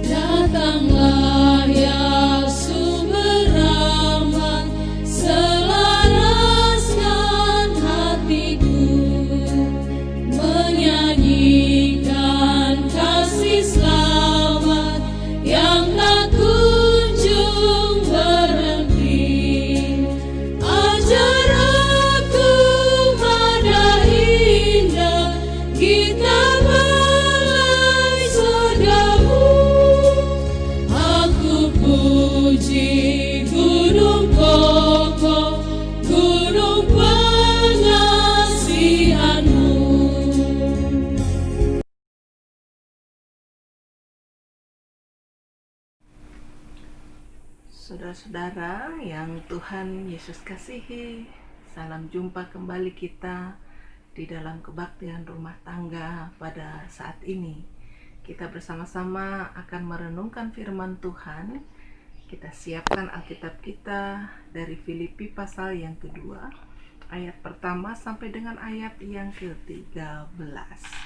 Datanglah ya sumber rahmat, selaraskan hatiku, menyanyikan kasih selamat yang tak kunjung berhenti. Ajar aku mana indah gitar belai surgamu. Aku puji gunung kokoh, gunung pengasihanmu. Saudara-saudara yang Tuhan Yesus kasihi, salam jumpa kembali kita di dalam kebaktian rumah tangga pada saat ini. Kita bersama-sama akan merenungkan firman Tuhan. Kita siapkan Alkitab kita dari Filipi pasal yang kedua, ayat pertama sampai dengan ayat yang ke-13.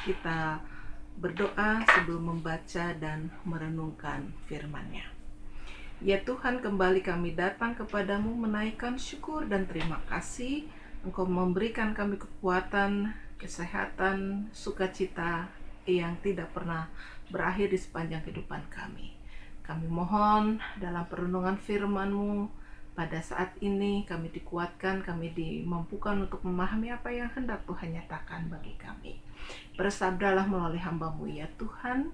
Kita berdoa sebelum membaca dan merenungkan firman-Nya. Ya Tuhan, kembali kami datang kepadamu menaikkan syukur dan terima kasih. Engkau memberikan kami kekuatan, kesehatan, sukacita yang tidak pernah berakhir di sepanjang kehidupan kami. Kami mohon dalam perenungan firman-Mu pada saat ini kami dikuatkan, kami dimampukan untuk memahami apa yang hendak Tuhan nyatakan bagi kami. Bersabdalah melalui hamba-Mu ya Tuhan,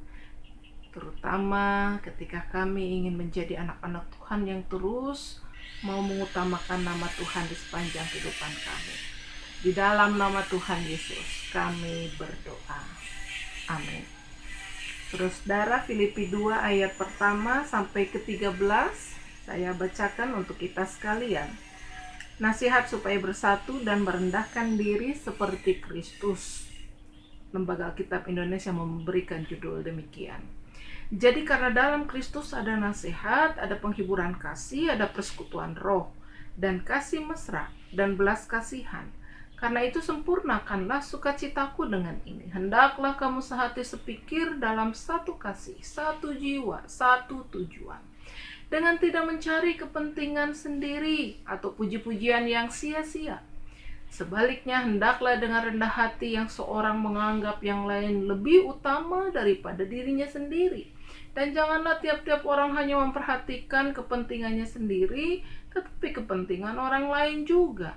terutama ketika kami ingin menjadi anak-anak Tuhan yang terus mau mengutamakan nama Tuhan di sepanjang kehidupan kami. Di dalam nama Tuhan Yesus kami berdoa. Amin. Saudara, Filipi 2 ayat pertama sampai ke-13 saya bacakan untuk kita sekalian. Nasihat supaya bersatu dan merendahkan diri seperti Kristus. Lembaga Alkitab Indonesia memberikan judul demikian. Jadi karena dalam Kristus ada nasihat, ada penghiburan kasih, ada persekutuan roh, dan kasih mesra, dan belas kasihan. Karena itu sempurnakanlah sukacitaku dengan ini. Hendaklah kamu sehati sepikir dalam satu kasih, satu jiwa, satu tujuan. Dengan tidak mencari kepentingan sendiri atau puji-pujian yang sia-sia. Sebaliknya, hendaklah dengan rendah hati yang seorang menganggap yang lain lebih utama daripada dirinya sendiri. Dan janganlah tiap-tiap orang hanya memperhatikan kepentingannya sendiri, tetapi kepentingan orang lain juga.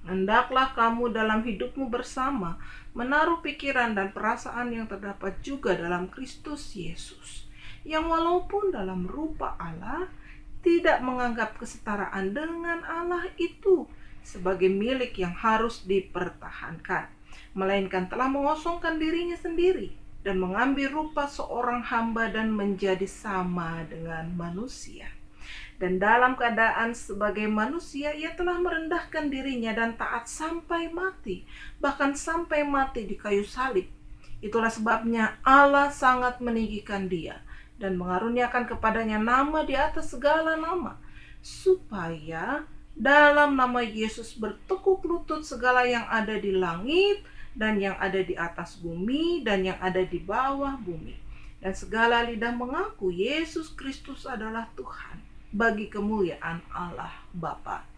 Hendaklah kamu dalam hidupmu bersama menaruh pikiran dan perasaan yang terdapat juga dalam Kristus Yesus, yang walaupun dalam rupa Allah, tidak menganggap kesetaraan dengan Allah itu sebagai milik yang harus dipertahankan, melainkan telah mengosongkan dirinya sendiri dan mengambil rupa seorang hamba dan menjadi sama dengan manusia. Dan dalam keadaan sebagai manusia, ia telah merendahkan dirinya dan taat sampai mati, bahkan sampai mati di kayu salib. Itulah sebabnya Allah sangat meninggikan dia dan mengaruniakan kepadanya nama di atas segala nama, supaya Dalam nama Yesus bertekuk lutut segala yang ada di langit dan yang ada di atas bumi dan yang ada di bawah bumi. Dan segala lidah mengaku Yesus Kristus adalah Tuhan bagi kemuliaan Allah Bapa.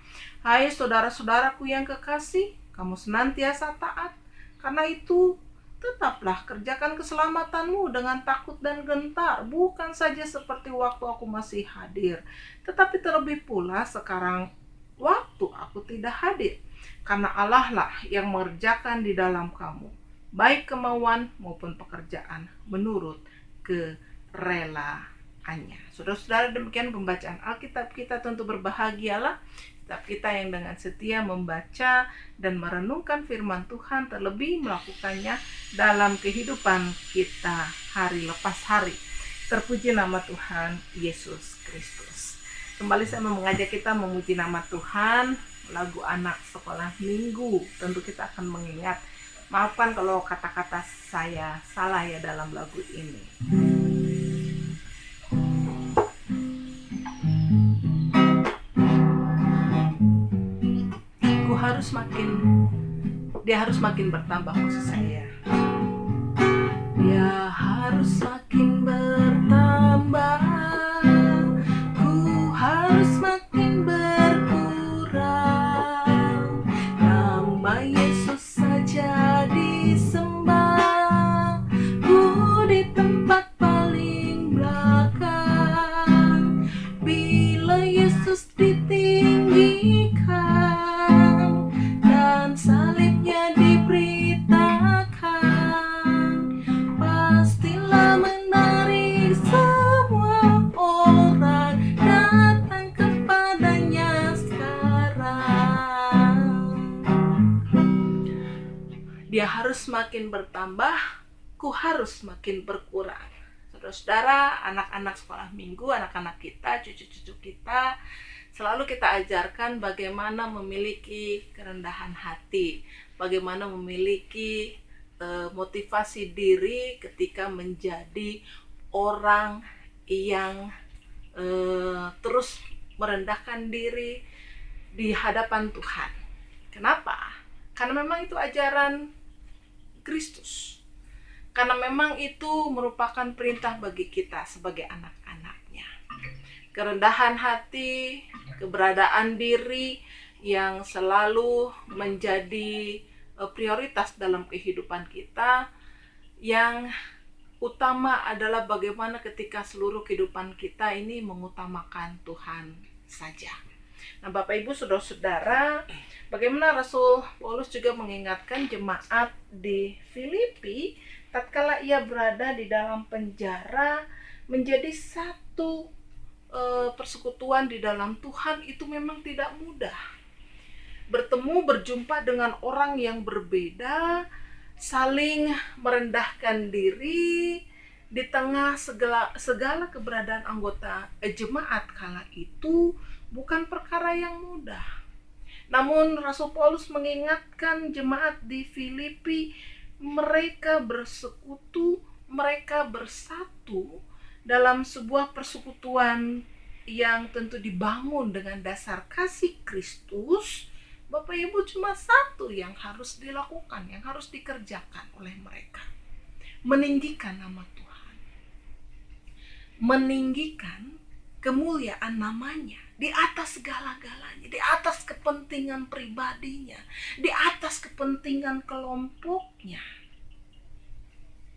Hai saudara-saudaraku yang kekasih, kamu senantiasa taat. Karena itu, tetaplah kerjakan keselamatanmu dengan takut dan gentar, bukan saja seperti waktu aku masih hadir, tetapi terlebih pula sekarang waktu aku tidak hadir. Karena Allah lah yang mengerjakan di dalam kamu, baik kemauan maupun pekerjaan menurut kerelaannya. Saudara-saudara, demikian pembacaan Alkitab kita. Tentu berbahagialah setiap kita yang dengan setia membaca dan merenungkan firman Tuhan, terlebih melakukannya dalam kehidupan kita hari lepas hari. Terpuji nama Tuhan Yesus Kristus. Kembali saya mau mengajak kita memuji nama Tuhan, lagu anak sekolah minggu. Tentu kita akan mengingat, maafkan kalau kata-kata saya salah ya dalam lagu ini. Dia harus makin bertambah, maksud saya. Dia harus makin bertambah, ku harus makin berkurang. Nama Yesus saja disembah, ku di tempat paling belakang. Bila Yesus ditinggikan dan salibnya diberitakan, pastilah menarik semua orang datang kepadanya sekarang. Dia harus makin bertambah, ku harus makin berkurang. Saudara-saudara, anak-anak sekolah minggu, anak-anak kita, cucu-cucu kita, selalu kita ajarkan bagaimana memiliki kerendahan hati, bagaimana memiliki motivasi diri ketika menjadi orang yang terus merendahkan diri di hadapan Tuhan. Kenapa? Karena memang itu ajaran Kristus. Karena memang itu merupakan perintah bagi kita sebagai anak-anaknya. Kerendahan hati, keberadaan diri yang selalu menjadi prioritas dalam kehidupan kita. Yang utama adalah bagaimana ketika seluruh kehidupan kita ini mengutamakan Tuhan saja. Nah, Bapak Ibu saudara-saudara, bagaimana Rasul Paulus juga mengingatkan jemaat di Filipi tatkala ia berada di dalam penjara, menjadi satu persekutuan di dalam Tuhan itu memang tidak mudah. Bertemu, berjumpa dengan orang yang berbeda, saling merendahkan diri di tengah segala keberadaan anggota jemaat kala itu bukan perkara yang mudah. Namun Rasul Paulus mengingatkan jemaat di Filipi, mereka bersekutu, mereka bersatu dalam sebuah persekutuan yang tentu dibangun dengan dasar kasih Kristus. Bapak Ibu, cuma satu yang harus dilakukan, yang harus dikerjakan oleh mereka: meninggikan nama Tuhan, meninggikan kemuliaan namanya di atas segala-galanya, di atas kepentingan pribadinya, di atas kepentingan kelompoknya.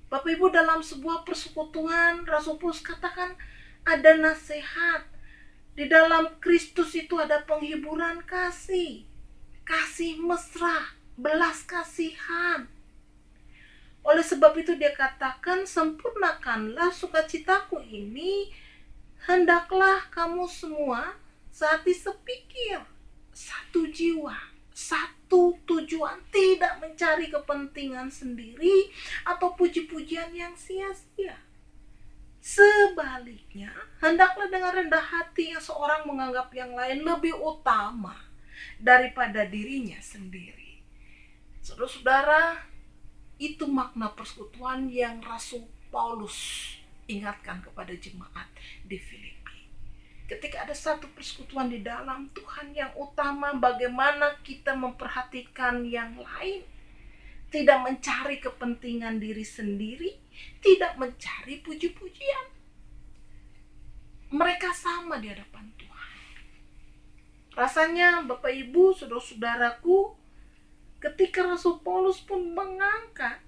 Bapak Ibu, dalam sebuah persekutuan, Rasul Paulus katakan ada nasihat. Di dalam Kristus itu ada penghiburan kasih, kasih mesra, belas kasihan. Oleh sebab itu dia katakan, sempurnakanlah sukacitaku ini, hendaklah kamu semua sehati sepikir, satu jiwa, satu tujuan, tidak mencari kepentingan sendiri atau puji-pujian yang sia-sia. Sebaliknya, hendaklah dengan rendah hati yang seorang menganggap yang lain lebih utama daripada dirinya sendiri. Saudara-saudara, itu makna persekutuan yang Rasul Paulus ingatkan kepada jemaat di Filipi. Ketika ada satu persekutuan di dalam Tuhan yang utama, bagaimana kita memperhatikan yang lain. Tidak mencari kepentingan diri sendiri, tidak mencari puji-pujian. Mereka sama di hadapan Tuhan. Rasanya Bapak Ibu, saudara-saudaraku, ketika Rasul Paulus pun mengangkat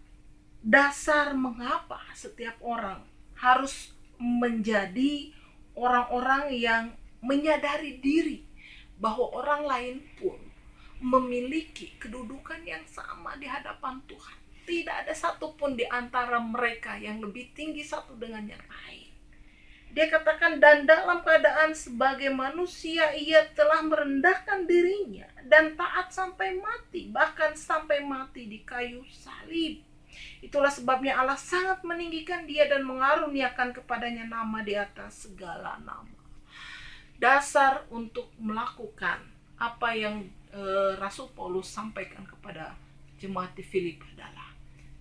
dasar mengapa setiap orang harus menjadi orang-orang yang menyadari diri bahwa orang lain pun memiliki kedudukan yang sama di hadapan Tuhan. Tidak ada satupun di antara mereka yang lebih tinggi satu dengan yang lain. Dia katakan, dan dalam keadaan sebagai manusia ia telah merendahkan dirinya dan taat sampai mati, bahkan sampai mati di kayu salib. Itulah sebabnya Allah sangat meninggikan dia dan mengaruniakan kepadanya nama di atas segala nama. Dasar untuk melakukan apa yang Rasul Paulus sampaikan kepada jemaat di Filipi adalah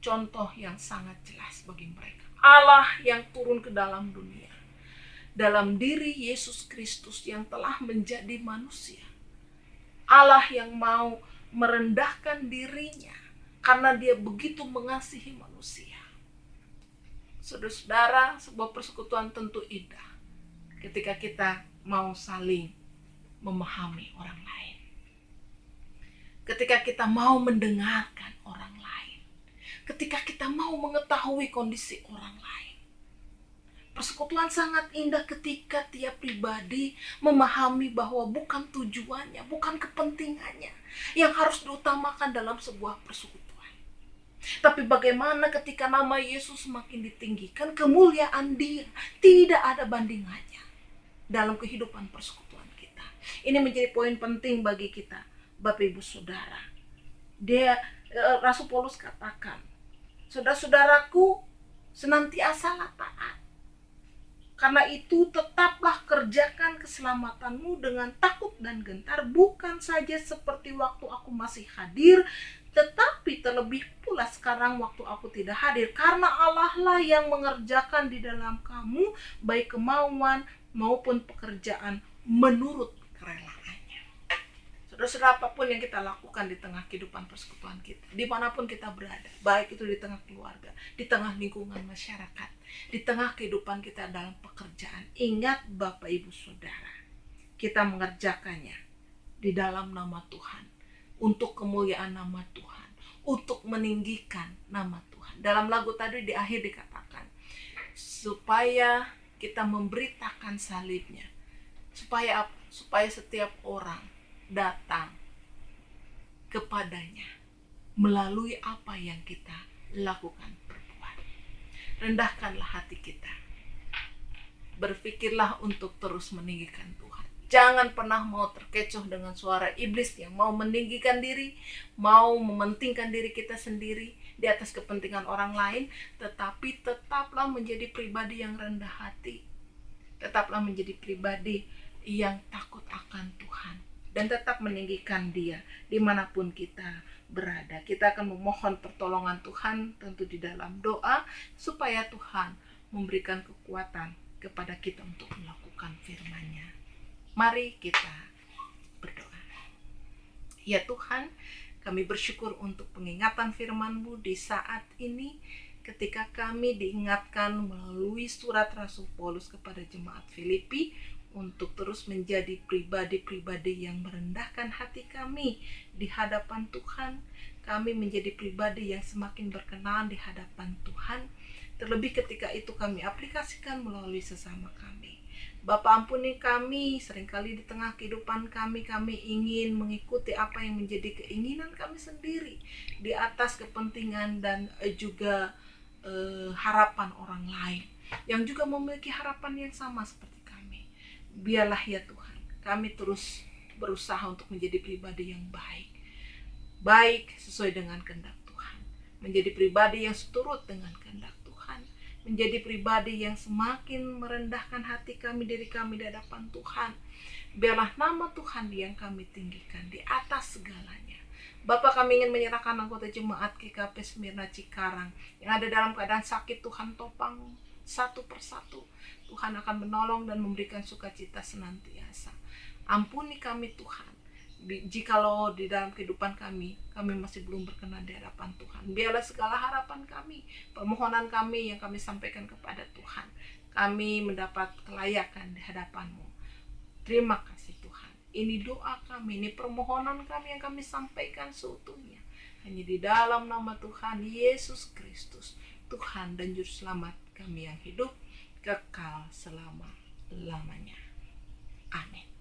contoh yang sangat jelas bagi mereka. Allah yang turun ke dalam dunia, dalam diri Yesus Kristus yang telah menjadi manusia. Allah yang mau merendahkan dirinya karena dia begitu mengasihi manusia. Saudara-saudara, sebuah persekutuan tentu indah ketika kita mau saling memahami orang lain. Ketika kita mau mendengarkan orang lain. Ketika kita mau mengetahui kondisi orang lain. Persekutuan sangat indah ketika tiap pribadi memahami bahwa bukan tujuannya, bukan kepentingannya yang harus diutamakan dalam sebuah persekutuan. Tapi bagaimana ketika nama Yesus semakin ditinggikan, kemuliaan Dia tidak ada bandingannya dalam kehidupan persekutuan kita. Ini menjadi poin penting bagi kita, Bapak Ibu Saudara. Rasul Paulus katakan, saudara-saudaraku, senantiasalah taat. Karena itu tetaplah kerjakan keselamatanmu dengan takut dan gentar, bukan saja seperti waktu aku masih hadir, tetapi terlebih pula sekarang waktu aku tidak hadir. Karena Allah lah yang mengerjakan di dalam kamu baik kemauan maupun pekerjaan menurut kerelaannya. Saudara-saudara, apapun yang kita lakukan di tengah kehidupan persekutuan kita, dimanapun kita berada, baik itu di tengah keluarga, di tengah lingkungan masyarakat, di tengah kehidupan kita dalam pekerjaan, ingat Bapak Ibu Saudara, kita mengerjakannya di dalam nama Tuhan, untuk kemuliaan nama Tuhan, untuk meninggikan nama Tuhan. Dalam lagu tadi di akhir dikatakan, supaya kita memberitakan salibnya, supaya setiap orang datang kepadanya melalui apa yang kita lakukan, perbuat. Rendahkanlah hati kita. Berpikirlah untuk terus meninggikan Tuhan. Jangan pernah mau terkecoh dengan suara iblis yang mau meninggikan diri, mau mementingkan diri kita sendiri di atas kepentingan orang lain, tetapi tetaplah menjadi pribadi yang rendah hati. Tetaplah menjadi pribadi yang takut akan Tuhan. Dan tetap meninggikan Dia dimanapun kita berada. Kita akan memohon pertolongan Tuhan tentu di dalam doa, supaya Tuhan memberikan kekuatan kepada kita untuk melakukan firman-Nya. Mari kita berdoa. Ya Tuhan, kami bersyukur untuk pengingatan firman-Mu di saat ini, ketika kami diingatkan melalui surat Rasul Paulus kepada jemaat Filipi, untuk terus menjadi pribadi-pribadi yang merendahkan hati kami di hadapan Tuhan. Kami menjadi pribadi yang semakin berkenan di hadapan Tuhan. Terlebih ketika itu kami aplikasikan melalui sesama kami. Bapa, ampuni kami, seringkali di tengah kehidupan kami ingin mengikuti apa yang menjadi keinginan kami sendiri di atas kepentingan dan juga harapan orang lain yang juga memiliki harapan yang sama seperti kami. Biarlah ya Tuhan, kami terus berusaha untuk menjadi pribadi yang baik sesuai dengan kehendak Tuhan, menjadi pribadi yang seturut dengan kehendak Tuhan, menjadi pribadi yang semakin merendahkan hati kami, diri kami di hadapan Tuhan. Biarlah nama Tuhan yang kami tinggikan di atas segalanya. Bapak, kami ingin menyerahkan anggota jemaat GKP Smyrna Cikarang yang ada dalam keadaan sakit, Tuhan topang satu persatu. Tuhan akan menolong dan memberikan sukacita senantiasa. Ampuni kami Tuhan, jikalau di dalam kehidupan kami masih belum berkenan di hadapan Tuhan. Biarlah segala harapan kami, permohonan kami yang kami sampaikan kepada Tuhan, kami mendapat kelayakan di hadapan-Mu. Terima kasih Tuhan. Ini doa kami, ini permohonan kami yang kami sampaikan seutuhnya hanya di dalam nama Tuhan Yesus Kristus, Tuhan dan Juru Selamat kami yang hidup kekal selama-lamanya. Amin.